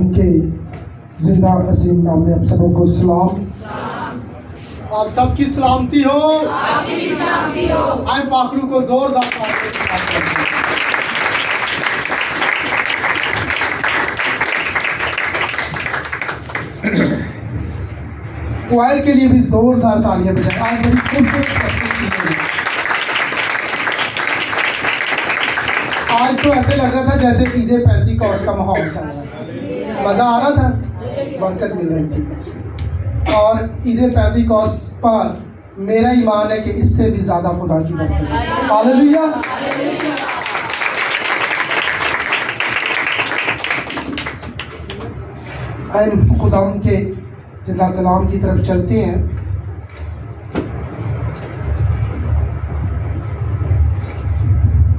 ان کے زندہ عظیم نام میں آپ سبوں کو سلام. آپ سب کی سلامتی ہو. آئے پاکرو کو زوردار کوائر کے لیے بھی زوردار تالیاں بجائیں. آج بڑی خوبصورت آج تو ایسے لگ رہا تھا جیسے عید پینتیکوست کا ماحول چل رہا تھا. مزہ آ رہا تھا, برکت مل رہی تھی. اور عید پینتیکوست پر میرا ایمان ہے کہ اس سے بھی زیادہ خدا کی برکت ہے. ہاللیلویا. ہم خدا ان کے زندہ کلام کی طرف چلتے ہیں.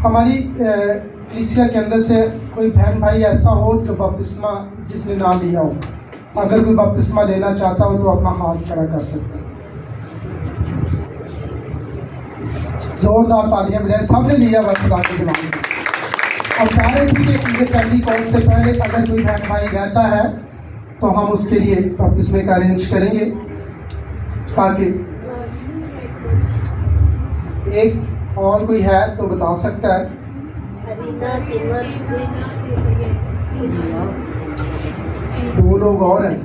ہماری کلیسیا کے اندر سے کوئی بہن بھائی ایسا ہو جو بپتسمہ جس نے نہ لیا ہو, اگر کوئی بپتسمہ لینا چاہتا ہو تو اپنا ہاتھ کھڑا کر سکتا ہے. زوردار تالیاں بجائیں. سب نے لیا ہوا خدا کے کلام میں. اور کہہ رہے تھے کہ عید پینتیکوست سے پہلے اگر کوئی بہن بھائی رہتا ہے تو ہم اس کے لیے بپتسمے کا ارینج کریں گے, تاکہ ایک اور کوئی ہے تو بتا سکتا ہے. دو لوگ اور ہیں.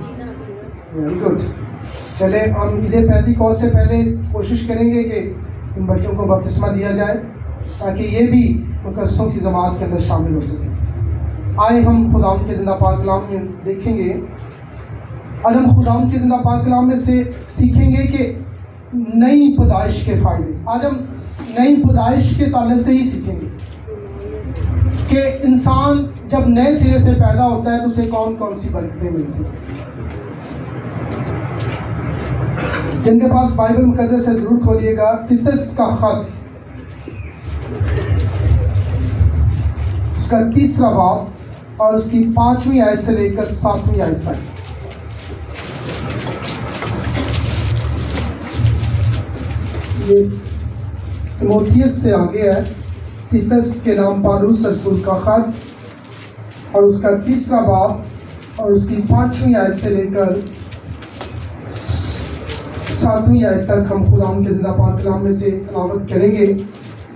Very good. چلے ہم عید پینتیکوست سے پہلے کوشش کریں گے کہ ان بچوں کو بپتسمہ دیا جائے تاکہ یہ بھی مقدسوں کی جماعت کے اندر شامل ہو سکیں. آئے ہم خدا کے زندہ پاک کلام میں دیکھیں گے. آج ہم خدا کے زندہ پاک کلام میں سے سیکھیں گے کہ نئی پیدائش کے فائدے. آج ہم نئی پیدائش کے تعلق سے ہی سیکھیں گے کہ انسان جب نئے سرے سے پیدا ہوتا ہے تو اسے کون کون سی برکتیں ملتی ہیں. جن کے پاس بائبل مقدس ہے ضرور کھولیے گا. تیتس کا خط اس کا 3 باب اور اس کی 5ویں آیت سے لے کر 7ویں آیت تک. یہ تیموتھیوس سے آگے ہے. تیتس کے نام پالوس رسول کا خط اور اس کا 3 باب اور اس کی 5ویں آیت سے لے کر 7ویں آیت تک ہم خدا کے زندہ پاک کلام میں سے تلاوت کریں گے.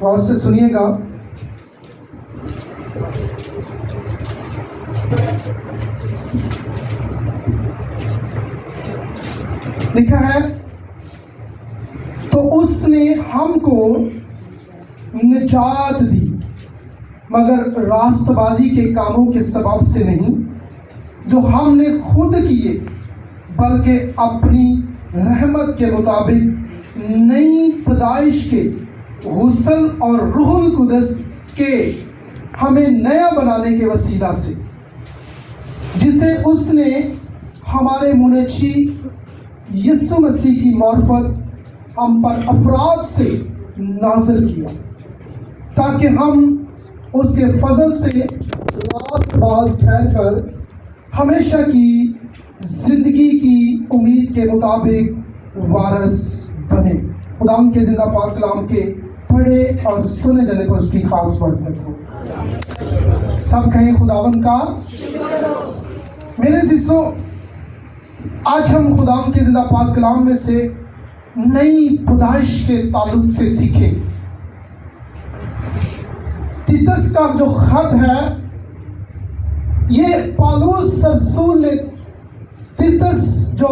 غور سے سنیے گا. لکھا ہے, تو اس نے ہم کو نجات دی مگر راست بازی کے کاموں کے سبب سے نہیں جو ہم نے خود کیے, بلکہ اپنی رحمت کے مطابق نئی پیدائش کے غسل اور روح القدس کے ہمیں نیا بنانے کے وسیلہ سے, جسے اس نے ہمارے منجی یسوع مسیح کی معرفت ہم پر افراد سے نازل کیا, تاکہ ہم اس کے فضل سے رات باز ٹھہر کر ہمیشہ کی زندگی کی امید کے مطابق وارث بنے. خدا کے زندہ پاک کلام کے پڑھے اور سنے جانے پر اس کی خاص برکت ہو. سب کہیں خداوند کا شکر ہو. میرے عزیزو, آج ہم خدا کے زندہ پاک کلام میں سے نئی پیدائش کے تعلق سے سیکھیں. تیتس کا جو خط ہے یہ پالوس رسول نے تیتس جو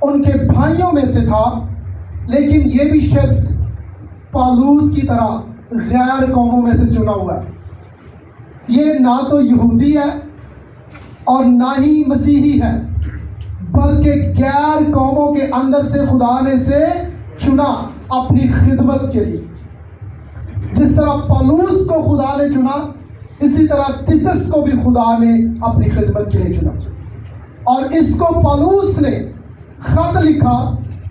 ان کے بھائیوں میں سے تھا, لیکن یہ بھی شخص پالوس کی طرح غیر قوموں میں سے چنا ہوا ہے. یہ نہ تو یہودی ہے اور نہ ہی مسیحی ہے, بلکہ غیر قوموں کے اندر سے خدا نے اسے چنا اپنی خدمت کے لیے. جس طرح پالوس کو خدا نے چنا, اسی طرح تیتس کو بھی خدا نے اپنی خدمت کے لیے چنا. اور اس کو پالوس نے خط لکھا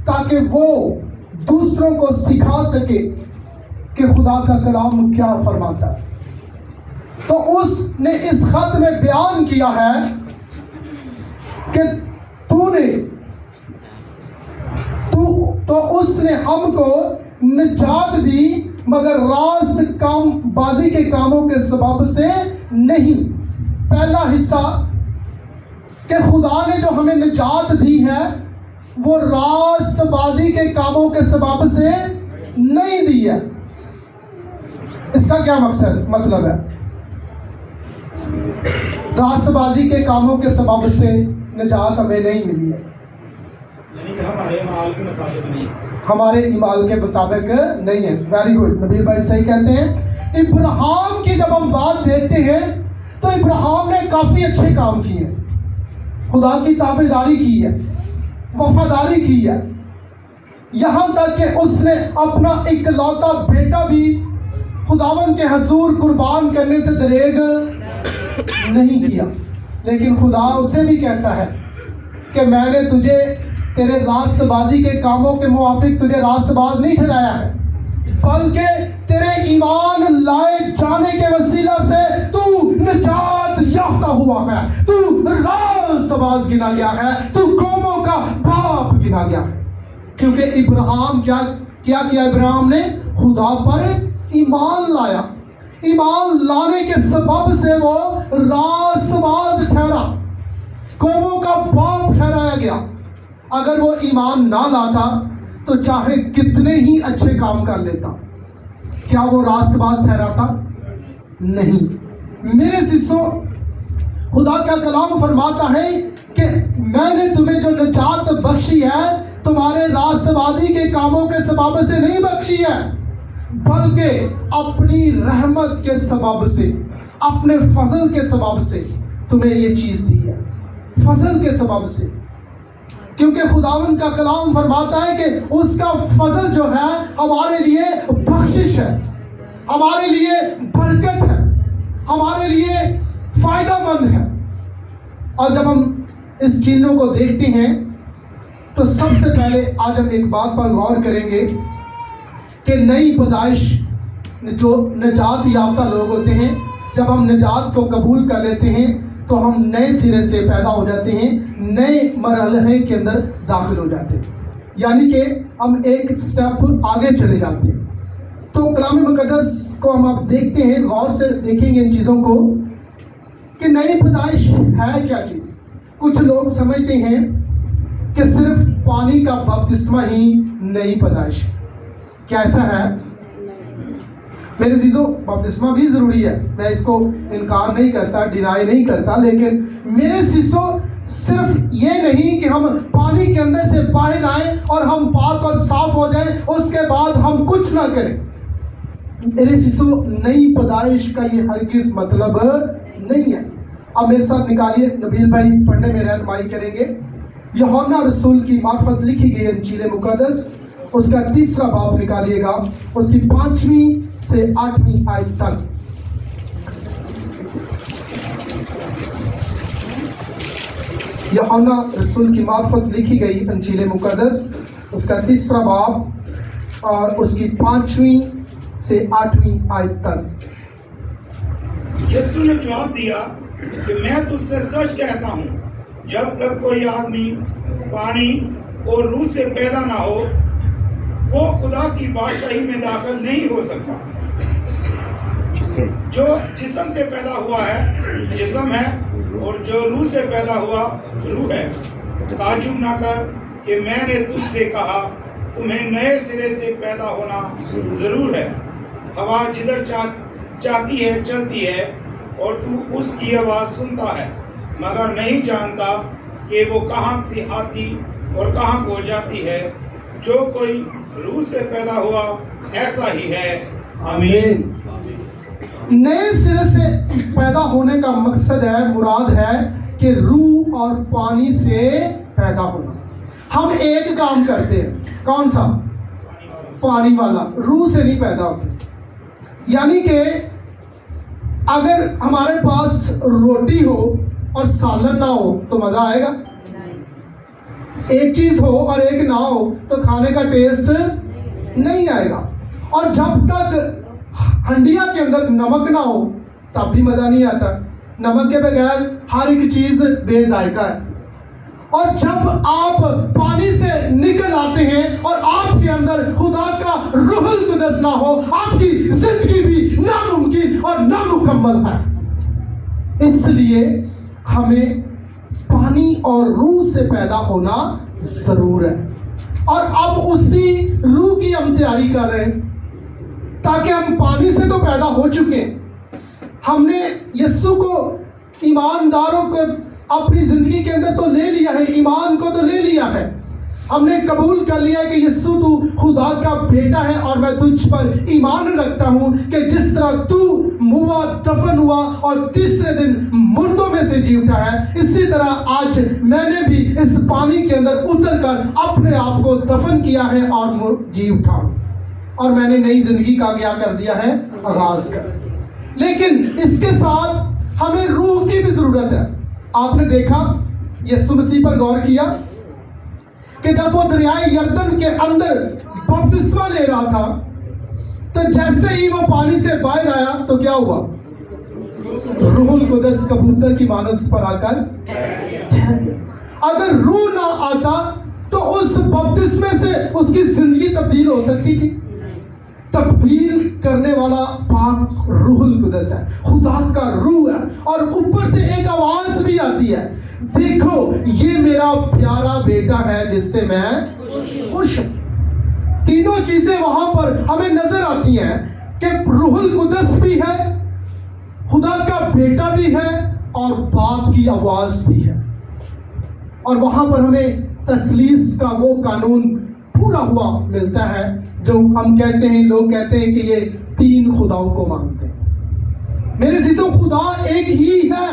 تاکہ وہ دوسروں کو سکھا سکے کہ خدا کا کلام کیا فرماتا ہے. تو اس نے اس خط میں بیان کیا ہے کہ تو اس نے ہم کو نجات دی مگر راست بازی کے کاموں کے سبب سے نہیں. پہلا حصہ کہ خدا نے جو ہمیں نجات دی ہے وہ راست بازی کے کاموں کے سبب سے نہیں دی ہے. اس کا کیا مطلب ہے؟ راست بازی کے کاموں کے سبب سے نجات ہمیں نہیں ملی ہے، ہمارے ایمان کے مطابق نہیں ہے. ویری گڈ، نبیل بھائی صحیح کہتے ہیں. ابراہیم کی جب ہم بات دیکھتے ہیں تو ابراہیم نے کافی اچھے کام کیے ہیں، خدا کی تابعداری کی ہے، وفاداری کی ہے، یہاں تک کہ اس نے اپنا اکلوتا بیٹا بھی خداوند کے حضور قربان کرنے سے دریغ نہیں کیا. لیکن خدا اسے بھی کہتا ہے کہ میں نے تجھے تیرے راست بازی کے کاموں کے موافق تجھے راست باز نہیں ٹھہرایا ہے، بلکہ تیرے ایمان لائے جانے کے وسیلہ سے تو نجات یافتہ ہوا ہے، تو راست باز گنا گیا ہے، تو قوموں کا باپ گنا گیا ہے. کیونکہ ابراہیم کیا ابراہیم نے خدا پر ایمان لایا. ایمان لانے کے سبب سے وہ راست باز ٹھہرا، قوموں کا باپ ٹھہرایا گیا. اگر وہ ایمان نہ لاتا تو چاہے کتنے ہی اچھے کام کر لیتا، کیا وہ راست باز ٹھہراتا؟ نہیں. میرے سسوں، خدا کا کلام فرماتا ہے کہ میں نے تمہیں جو نجات بخشی ہے تمہارے راست بازی کے کاموں کے سبب سے نہیں بخشی ہے، بلکہ اپنی رحمت کے سبب سے، اپنے فضل کے سبب سے تمہیں یہ چیز دی ہے. فضل کے سبب سے، کیونکہ خداوند کا کلام فرماتا ہے کہ اس کا فضل جو ہے ہمارے لیے بخشش ہے، ہمارے لیے برکت ہے، ہمارے لیے فائدہ مند ہے. اور جب ہم اس چیزوں کو دیکھتے ہیں تو سب سے پہلے آج ہم ایک بات پر غور کریں گے کہ نئی پیدائش جو نجات یافتہ لوگ ہوتے ہیں، جب ہم نجات کو قبول کر لیتے ہیں تو ہم نئے سرے سے پیدا ہو جاتے ہیں، نئے مرحلے کے اندر داخل ہو جاتے ہیں، یعنی کہ ہم ایک سٹیپ آگے چلے جاتے ہیں. تو کلام مقدس کو ہم اب دیکھتے ہیں، غور سے دیکھیں گے ان چیزوں کو کہ نئی پیدائش ہے کیا چیز. کچھ لوگ سمجھتے ہیں کہ صرف پانی کا بپتسمہ ہی نئی پیدائش. کیا ایسا ہے؟ میرے عزیزو، بپتسمہ بھی ضروری ہے، میں اس کو انکار نہیں کرتا، ڈینائی نہیں کرتا، لیکن میرے سسو صرف یہ نہیں کہ ہم پانی کے اندر سے باہر آئیں اور ہم پاک اور صاف ہو جائیں اس کے بعد ہم کچھ نہ کریں. میرے سسو، نئی پیدائش کا یہ ہرگز مطلب نہیں ہے. اب میرے ساتھ نکالیے، نبیل بھائی پڑھنے میں رہنمائی کریں گے. یوحنا رسول کی معرفت لکھی گئی انجیل مقدس، اس کا 3 باب نکالیے گا، اس کی 5ویں سے 8ویں آیت تک. یوحنا رسول کی معرفت لکھی گئی انجیل مقدس، اس کا 3 باب اور اس کی 5ویں سے 8ویں آیت تک. یسوع نے جواب دیا کہ میں تجھ سے سچ کہتا ہوں، جب تک کوئی آدمی پانی اور روح سے پیدا نہ ہو وہ خدا کی بادشاہی میں داخل نہیں ہو سکتا. جو جسم سے پیدا ہوا ہے جسم ہے، اور جو روح سے پیدا ہوا روح ہے. تعجب نہ کر کہ میں نے تجھ سے کہا تمہیں نئے سرے سے پیدا ہونا ضرور ہے. ہوا جدھر چاہتی ہے چلتی ہے اور تو اس کی آواز سنتا ہے مگر نہیں جانتا کہ وہ کہاں سے آتی اور کہاں کو جاتی ہے. جو کوئی روح سے پیدا ہوا ایسا ہی ہے. آمین. نئے سرے سے پیدا ہونے کا مقصد ہے، مراد ہے کہ روح اور پانی سے پیدا ہونا. ہم ایک کام کرتے ہیں، کون سا؟ پانی والا. روح سے نہیں پیدا ہوتے. یعنی کہ اگر ہمارے پاس روٹی ہو اور سالن نہ ہو تو مزہ آئے گا؟ ایک چیز ہو اور ایک نہ ہو تو کھانے کا ٹیسٹ نہیں آئے گا. اور جب تک ہنڈیا کے اندر نمک نہ ہو تب بھی مزہ نہیں آتا. نمک کے بغیر ہر ایک چیز بے ذائقہ ہے. اور جب آپ پانی سے نکل آتے ہیں اور آپ کے اندر خدا کا روح القدس نہ ہو، آپ کی زندگی بھی ناممکن اور نامکمل ہے. اس لیے ہمیں پانی اور روح سے پیدا ہونا ضرور ہے. اور اب اسی روح کی ہم تیاری کر رہے ہیں, تاکہ ہم پانی سے تو پیدا ہو چکے, ہم نے یسوع کو, ایمانداروں کو اپنی زندگی کے اندر تو لے لیا ہے, ایمان کو تو لے لیا ہے, ہم نے قبول کر لیا ہے کہ یسوع تو خدا کا بیٹا ہے, اور میں تجھ پر ایمان رکھتا ہوں کہ جس طرح تو موا, دفن ہوا اور تیسرے دن مردوں میں سے جی اٹھا ہے, اسی طرح آج میں نے بھی اس پانی کے اندر اتر کر اپنے آپ کو دفن کیا ہے اور جی اٹھا, اور میں نے نئی زندگی کا کیا کر دیا ہے, آغاز کر. لیکن اس کے ساتھ ہمیں روح کی بھی ضرورت ہے. آپ نے دیکھا, یسوع مسیح پر غور کیا کہ جب وہ دریائے یردن کے اندر بپتسمہ لے رہا تھا, تو جیسے ہی وہ پانی سے باہر آیا تو کیا ہوا, روح القدس کبوتر کی مانند اس پر آ کر. اگر روح نہ آتا تو اس بپتسمے سے اس کی زندگی تبدیل ہو سکتی تھی. تبدیل کرنے والا پاک روح القدس ہے, خدا کا روح ہے, اور اوپر سے ایک آواز بھی آتی ہے, دیکھو یہ میرا پیارا بیٹا ہے جس سے میں خوش ہوں. تینوں چیزیں وہاں پر ہمیں نظر آتی ہیں کہ روح القدس بھی ہے, خدا کا بیٹا بھی ہے, اور باپ کی آواز بھی ہے. اور وہاں پر ہمیں تثلیث کا وہ قانون پورا ہوا ملتا ہے جو ہم کہتے ہیں, لوگ کہتے ہیں کہ یہ تین خداؤں کو مانتے ہیں. میرے عزیزوں, خدا ایک ہی ہے,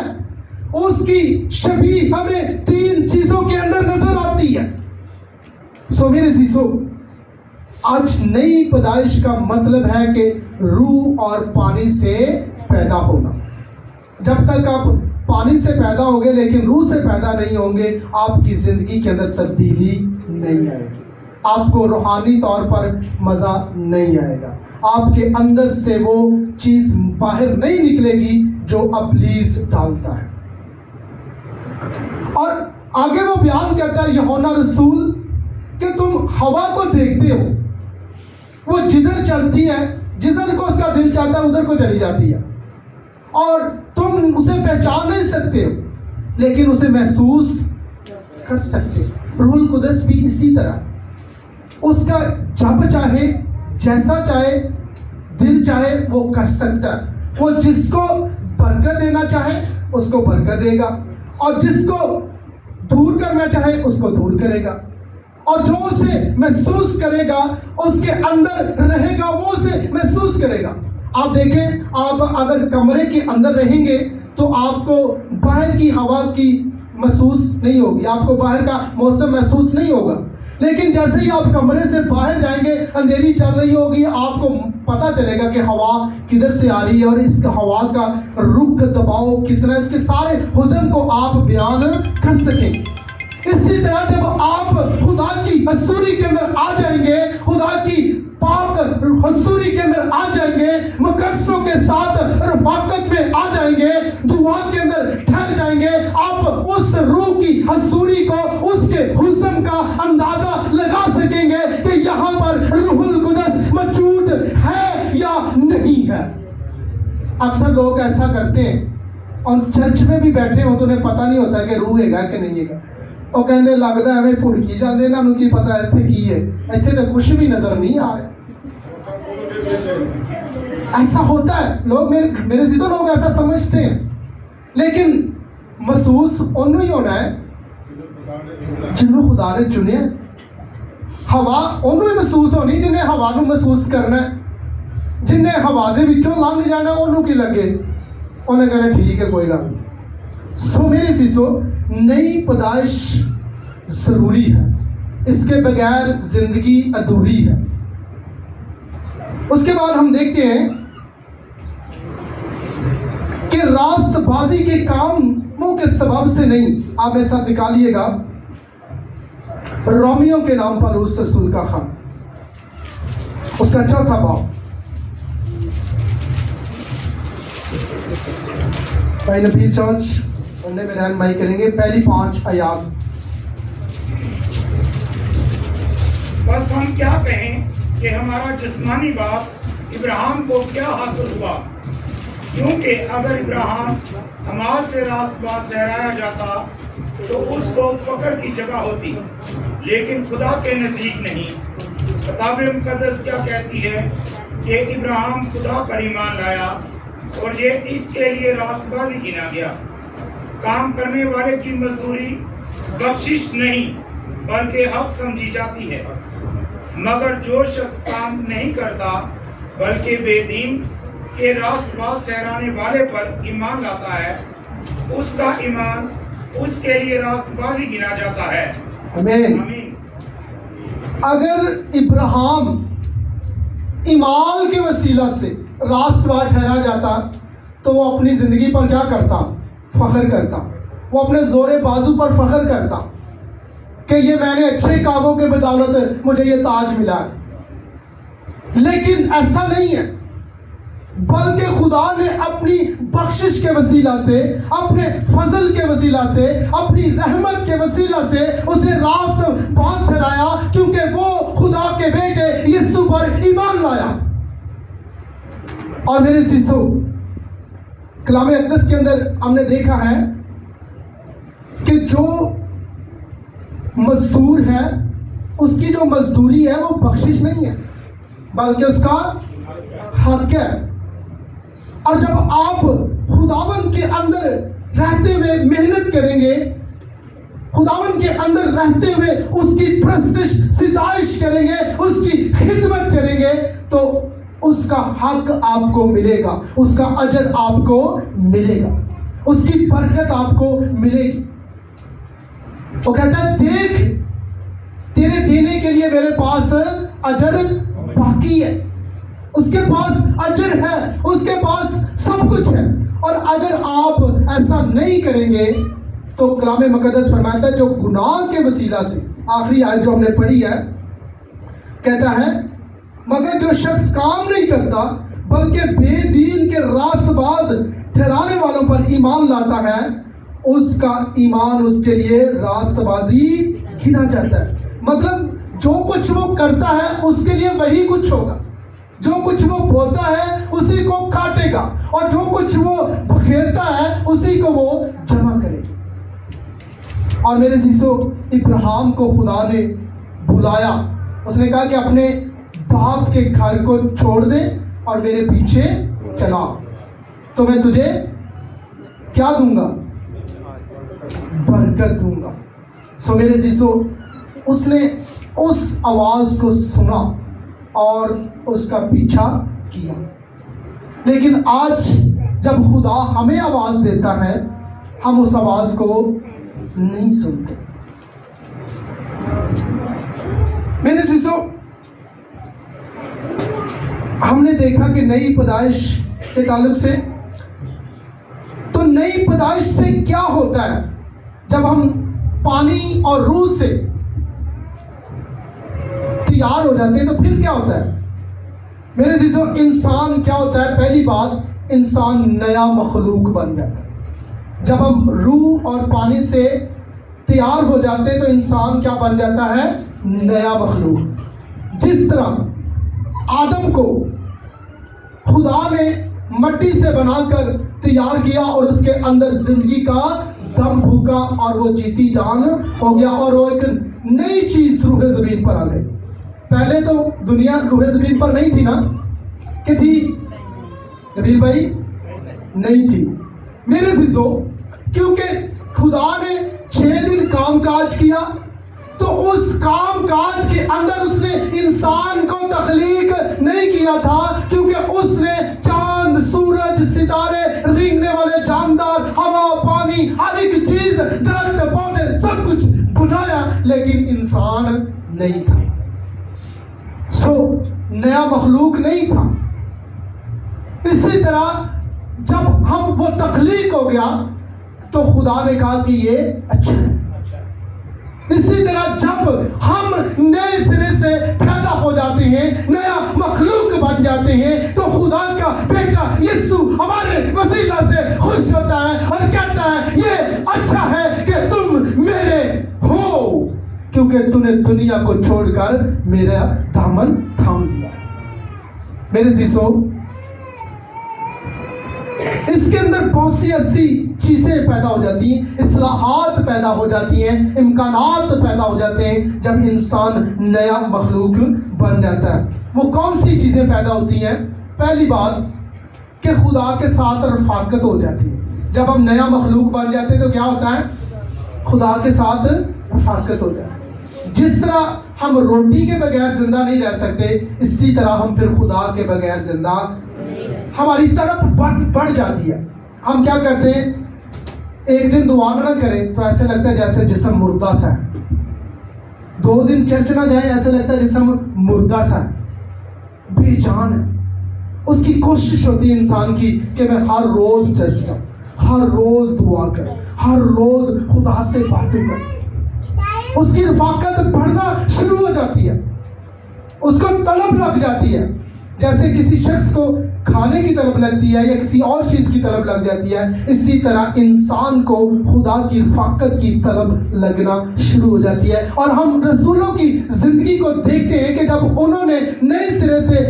اس کی شبیہ ہمیں تین چیزوں کے اندر نظر آتی ہے. سو میرے عزیزوں, آج نئی پیدائش کا مطلب ہے کہ روح اور پانی سے پیدا ہونا. جب تک آپ پانی سے پیدا ہوگے لیکن روح سے پیدا نہیں ہوں گے, آپ کی زندگی کے اندر تبدیلی نہیں آئے گی, آپ کو روحانی طور پر مزہ نہیں آئے گا, آپ کے اندر سے وہ چیز باہر نہیں نکلے گی جو ابلیس ڈالتا ہے. اور آگے وہ بیان کرتا ہے یوحنا رسول کہ تم ہوا کو دیکھتے ہو, وہ جدھر چلتی ہے, جدھر کو اس کا دل چاہتا ہے ادھر کو چلی جاتی ہے, اور تم اسے پہچان نہیں سکتے ہو لیکن اسے محسوس کر سکتے ہو. روح القدس بھی اسی طرح, اس کا جب چاہے, جیسا چاہے, دل چاہے وہ کر سکتا ہے. وہ جس کو برکت دینا چاہے اس کو برکت دے گا, اور جس کو دور کرنا چاہے اس کو دور کرے گا, اور جو اسے محسوس کرے گا اس کے اندر رہے گا, وہ اسے محسوس کرے گا. آپ دیکھیں, آپ اگر کمرے کے اندر رہیں گے تو آپ کو باہر کی ہوا کی محسوس نہیں ہوگی, آپ کو باہر کا موسم محسوس نہیں ہوگا. لیکن جیسے ہی آپ کمرے سے باہر جائیں گے, اندھیری چل رہی ہوگی, آپ کو پتا چلے گا کہ ہوا کدھر سے آ رہی ہے اور اس ہوا کا رخ, دباؤ کتنا, اس کے سارے حزن کو آپ بیان کر سکیں. اسی طرح جب آپ خدا کی حضوری کے اندر آ جائیں گے, خدا کی پاک حضوری کے اندر آ جائیں گے, مقدسوں کے ساتھ رفاقت میں آ جائیں گے, دعا کے اندر ٹھہر جائیں گے, آپ اس روح کی حضوری کو, اس کے حزن کا اندازہ لگا سکیں گے کہ یہاں پر روح القدس موجود ہے یا نہیں ہے. اکثر لوگ ایسا کرتے ہیں اور چرچ میں بھی بیٹھے ہوں تو انہیں پتہ نہیں ہوتا کہ روح ہے گا کہ نہیں ہے گا. وہ کہنے لگتا ہے ہمیں پھڑکی جاندے, انہوں کی پتا اتنے کی ہے, اتنے تو کچھ بھی نظر نہیں آ رہا. ایسا ہوتا ہے, لوگ میرے عزیزوں, لوگ ایسا سمجھتے ہیں, لیکن محسوس انہوں ہی ہونا ہے جنہوں خدا نے چنے. ہوا انہوں ہی محسوس ہونی جنہیں ہوا نو محسوس کرنا ہے, جنہیں ہوا دے وچوں لنگ جانا انہوں کی لگے, انہیں کہنا ٹھیک ہے کوئی گل. سو میرے عزیزوں, نئی پیدائش ضروری ہے, اس کے بغیر زندگی ادھوری ہے. اس کے بعد ہم دیکھتے ہیں کہ راست بازی کے کاموں کے سبب سے نہیں. آپ میرے ساتھ نکالیے گا رومیوں کے نام پر اس رسول کا خط, اس کا 4تھا باب. بھائی نبی چرچ پڑھنے میں رہنمائی کریں گے, پہلی 5 آیات. بس ہم کیا کہیں کہ ہمارا جسمانی باپ ابراہیم کو کیا حاصل ہوا, کیونکہ اگر ابراہیم اعمال سے راست باز ٹھہرایا جاتا تو اس کو فخر کی جگہ ہوتی، لیکن خدا کے نزدیک نہیں۔ کتاب مقدس کیا کہتی ہے کہ ابراہیم خدا پر ایمان لایا اور یہ اس کے لیے راست بازی گنا گیا۔ کام کرنے والے کی مزدوری بخشش نہیں بلکہ حق سمجھی جاتی ہے، مگر جو شخص کام نہیں کرتا بلکہ بے دین کے راست باز ٹھہرانے والے پر ایمان لاتا ہے، اس کا ایمان اس کے لیے راست بازی گنا جاتا ہے۔ آمین۔ آمین۔ اگر ابراہیم ایمان کے وسیلہ سے راست باز ٹھہرا جاتا تو وہ اپنی زندگی پر کیا کرتا؟ فخر کرتا، وہ اپنے زور بازو پر فخر کرتا کہ یہ میں نے اچھے کاموں کے بدولت مجھے یہ تاج ملا ہے۔ لیکن ایسا نہیں ہے، بلکہ خدا نے اپنی بخشش کے وسیلہ سے، اپنے فضل کے وسیلہ سے، اپنی رحمت کے وسیلہ سے اسے راست باز ٹھہرایا، کیونکہ وہ خدا کے بیٹے یسوع پر ایمان لایا۔ اور میرے سیسو، کلام اقدس کے اندر ہم نے دیکھا ہے کہ جو مزدور ہے اس کی جو مزدوری ہے وہ بخشش نہیں ہے بلکہ اس کا حق ہے۔ اور جب آپ خداوند کے اندر رہتے ہوئے محنت کریں گے، خداوند کے اندر رہتے ہوئے اس کی پرستش ستائش کریں گے، اس کی خدمت کریں گے، تو اس کا حق آپ کو ملے گا، اس کا اجر آپ کو ملے گا، اس کی برکت آپ کو ملے گی۔ وہ کہتا ہے دیکھ تیرے دینے کے لیے میرے پاس اجر باقی ہے، اس کے پاس اجر ہے، اس کے پاس سب کچھ ہے۔ اور اگر آپ ایسا نہیں کریں گے تو کلام مقدس فرماتا ہے جو گناہ کے وسیلہ سے، آخری آیت جو ہم نے پڑھی ہے، کہتا ہے مگر جو شخص کام نہیں کرتا بلکہ بے دین کے راست باز ٹھہرانے والوں پر ایمان لاتا ہے، اس کا ایمان اس کے لیے راست بازی گنا جاتا ہے۔ مطلب جو کچھ وہ کرتا ہے اس کے لیے وہی کچھ ہوگا، جو کچھ وہ بولتا ہے اسی کو کاٹے گا، اور جو کچھ وہ بکھیرتا ہے اسی کو وہ جمع کرے گا۔ اور میرے سیسو، ابراہیم کو خدا نے بلایا، اس نے کہا کہ اپنے باپ کے گھر کو چھوڑ دے اور میرے پیچھے چلا، تو میں تجھے کیا دوں گا؟ برکت دوں گا۔ سو میرے سیسو، اس نے اس آواز کو سنا اور اس کا پیچھا کیا۔ لیکن آج جب خدا ہمیں آواز دیتا ہے ہم اس آواز کو نہیں سنتے۔ میرے سیسو، ہم نے دیکھا کہ نئی پیدائش کے تعلق سے، تو نئی پیدائش سے کیا ہوتا ہے؟ جب ہم پانی اور روح سے تیار ہو جاتے ہیں تو پھر کیا ہوتا ہے؟ میرے سیسو، انسان کیا ہوتا ہے؟ پہلی بات، انسان نیا مخلوق بن جاتا ہے۔ جب ہم روح اور پانی سے تیار ہو جاتے ہیں تو انسان کیا بن جاتا ہے؟ نیا مخلوق۔ جس طرح آدم کو خدا نے مٹی سے بنا کر تیار کیا اور اس کے اندر زندگی کا دم پھونکا اور وہ جیتی جان ہو گیا، اور وہ ایک نئی چیز روح زمین پر آ گئی۔ پہلے تو دنیا روح زمین پر نہیں تھی نا، کہ تھی نبیل بھائی؟ نہیں تھی۔ میرے سیسو، کیونکہ خدا نے 6 دن کام کاج کیا، تو اس کام کاج کے اندر اس نے انسان کو تخلیق نہیں کیا تھا، کیونکہ اس نے چاند، سورج، ستارے، رینگنے والے جاندار، ہوا، پانی، ہر ایک چیز، درخت، پودے، سب کچھ بنایا، لیکن انسان نہیں تھا۔ سو نیا مخلوق نہیں تھا۔ اسی طرح جب ہم وہ تخلیق ہو گیا تو خدا نے کہا کہ یہ اچھا ہے۔ اسی طرح جب ہم نئے سرے سے پیدا ہو جاتے ہیں، نیا مخلوق بن جاتے ہیں، تو خدا کا بیٹا یسوع ہمارے وسیلہ سے خوش ہوتا ہے اور کہتا ہے یہ اچھا ہے کہ تم میرے ہو، کیونکہ تم نے دنیا کو چھوڑ کر میرا دامن تھام لیا۔ میرے سیسو، اس کے اندر بہت سی ایسی چیزیں پیدا ہو جاتی ہیں, اصلاحات پیدا ہو جاتی ہیں, امکانات پیدا ہو جاتے ہیں جب انسان نیا مخلوق بن جاتا ہے. وہ کون سی چیزیں پیدا ہوتی ہیں؟ پہلی بات کہ خدا کے ساتھ رفاقت ہو جاتی ہے. جب ہم نیا مخلوق بن جاتے ہیں تو کیا ہوتا ہے؟ خدا کے ساتھ رفاقت ہو جاتی ہے. جس طرح ہم روٹی کے بغیر زندہ نہیں رہ سکتے, اسی طرح ہم پھر خدا کے بغیر زندہ, ہماری طرف بڑھ جاتی ہے. ہم کیا کرتے ہیں, ایک دن دعا نہ کریں تو ایسے لگتا ہے جیسے جسم مردہ سا ہے, 2 دن چرچ نہ جائیں ایسے لگتا ہے جسم مردہ سا ہے, بے جان ہے. اس کی کوشش ہوتی ہے انسان کی کہ میں ہر روز چرچ جاؤں, ہر روز دعا کروں, ہر روز خدا سے باتیں کروں. اس کی رفاقت بڑھنا شروع ہو جاتی ہے, اس کو طلب لگ جاتی ہے. جیسے کسی شخص کو کھانے کی طلب لگتی ہے یا کسی اور چیز کی طلب لگ جاتی ہے, اسی طرح انسان کو خدا کی رفاقت کی طلب لگنا شروع ہو جاتی ہے. اور ہم رسولوں کی زندگی کو دیکھتے ہیں کہ جب انہوں نے نئے سرے سے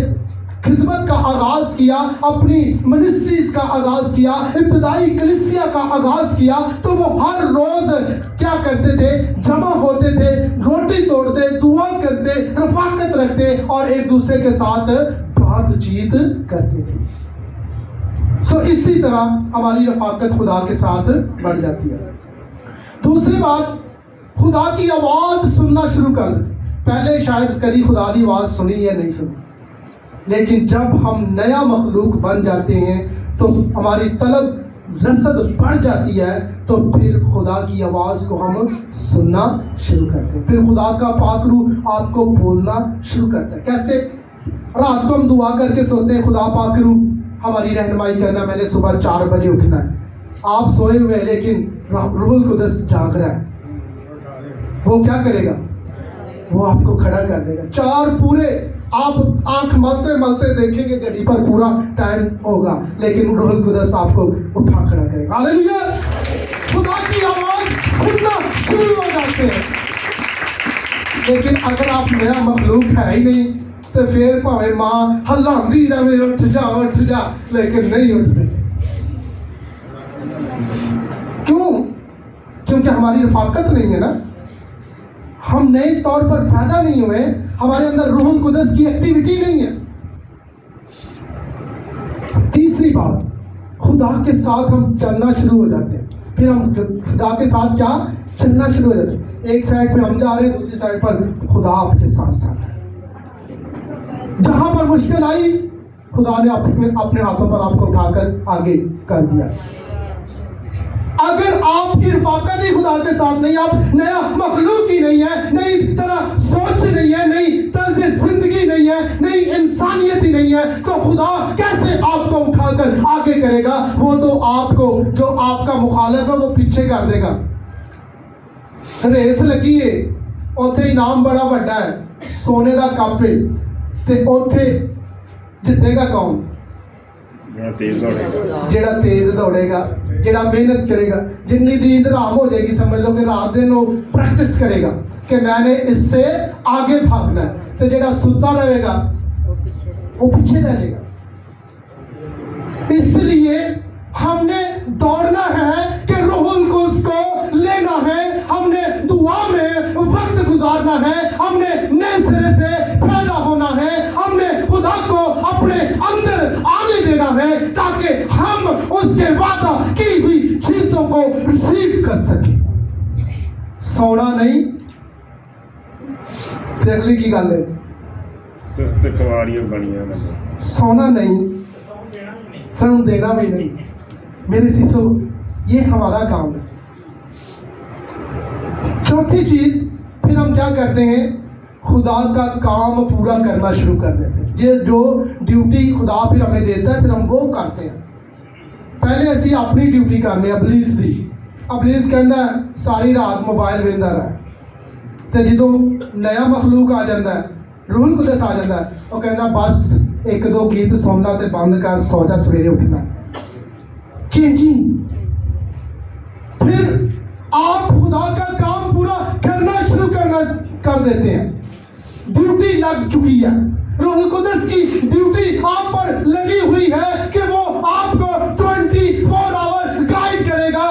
خدمت کا آغاز کیا, اپنی منسٹریز کا آغاز کیا, ابتدائی کلیسیا کا آغاز کیا, تو وہ ہر روز کیا کرتے تھے؟ جمع ہوتے تھے, روٹی توڑتے, دعا کرتے, رفاقت رکھتے اور ایک دوسرے کے ساتھ بات چیت کرتے تھے. اسی طرح ہماری رفاقت خدا کے ساتھ بڑھ جاتی ہے. دوسری بات, خدا کی آواز سننا شروع کر دیتے. پہلے شاید کبھی خدا کی آواز سنی یا نہیں سنی, لیکن جب ہم نیا مخلوق بن جاتے ہیں تو ہماری طلب رسد بڑھ جاتی ہے, تو پھر خدا کی آواز کو ہم سننا شروع کرتے ہیں. پھر خدا کا پاک روح آپ کو بولنا شروع کرتا ہے. کیسے؟ رات کو ہم دعا کر کے سوتے ہیں, خدا پاک روح ہماری رہنمائی کرنا, میں نے صبح 4 بجے اٹھنا ہے. آپ سوئے ہوئے لیکن روح القدس جاگ رہا ہے, وہ کیا کرے گا؟ وہ آپ کو کھڑا کر دے گا. 4 پورے آپ آنکھ ملتے ملتے دیکھیں گے گھڑی پر پورا ٹائم ہوگا, لیکن روح القدس آپ کو اٹھا کھڑا کرے گا. ہاللیلویا. خدا کی آواز سننا شروع ہو جاتے ہیں. لیکن اگر آپ نیا مخلوق ہے ہی نہیں تو پھر پاوے ماں ہلاندی رہے اٹھ جا, لیکن نہیں اٹھتے. کیوں؟ کیونکہ ہماری رفاقت نہیں ہے نا, ہم نئے طور پر پیدا نہیں ہوئے, ہمارے اندر روح القدس کی ایکٹیویٹی نہیں ہے. تیسری بات, خدا کے ساتھ ہم چلنا شروع ہو جاتے ہیں. پھر ہم خدا کے ساتھ کیا چلنا شروع ہو جاتے ہیں. ایک سائڈ پہ ہم جا رہے ہیں, دوسری سائڈ پر خدا آپ کے ساتھ ساتھ ہے. جہاں پر مشکل آئی خدا نے اپنے ہاتھوں پر آپ کو اٹھا کر آگے کر دیا. اگر آپ کی رفاقت ہی خدا کے ساتھ نہیں, آپ نیا مخلوق ہی نہیں ہے, نئی طرح سوچ نہیں ہے, نئی طرز زندگی نہیں ہے, نئی انسانیت ہی نہیں ہے, تو خدا کیسے آپ کو اٹھا کر آگے کرے گا؟ وہ تو آپ کو, جو آپ کا مخالف ہے, وہ پیچھے کر دے گا. ریس لگی ہے, اوتھے انعام بڑا بڑا ہے, سونے کا کپ ہے, تے اوتھے جتے گا کون؟ جیڑا تیز دوڑے گا, جیڑا محنت کرے گا. جتنی نیند حرام ہو جائے گی, سمجھ لو کہ رات دن وہ پریکٹس کرے گا کہ میں نے اس سے آگے بھاگنا ہے. تو جیڑا ستا رہے گا وہ پیچھے رہ جائے گا. اس لیے ہم نے دوڑنا ہے کہ روح القدس کو لینا ہے, ہم نے دعا میں وقت گزارنا ہے, ہم نے نئے سرے سے پیدا ہونا ہے, ہم نے خدا کو اپنے اندر آنے دینا ہے تاکہ ہم اس کے وعدہ کی ہوئی چیزوں کو ریسیو کر سکیں. سونا نہیں, اگلی کی گل ہے سست کواریاں بنیاں, سونا نہیں, سن دینا بھی نہیں. میرے سیسو, یہ ہمارا کام ہے. چوتھی چیز, پھر ہم کیا کرتے ہیں؟ خدا کا کام پورا کرنا شروع کر دیتے ہیں. یہ جو ڈیوٹی خدا پھر ہمیں دیتا ہے, پھر ہم وہ کرتے ہیں. پہلے اسی اپنی ڈیوٹی کرنے, ابلیس دی. ابلیس کہندا ہے ساری رات موبائل ویندا رہا, تے جدوں نیا مخلوق آ جاتا ہے, روح القدس آ جاتا ہے, وہ کہندا بس 1-2 گیت سننا تے بند کر, سو جا, سویرے اٹھنا. چینجنگ. پھر آپ خدا کا کام پورا کرنا شروع کر دیتے ہیں. ڈیوٹی لگ چکی ہے, روح القدس کی ڈیوٹی آپ پر لگی ہوئی ہے کہ وہ آپ کو 24 آور گائیڈ کرے گا,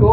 2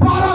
12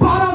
12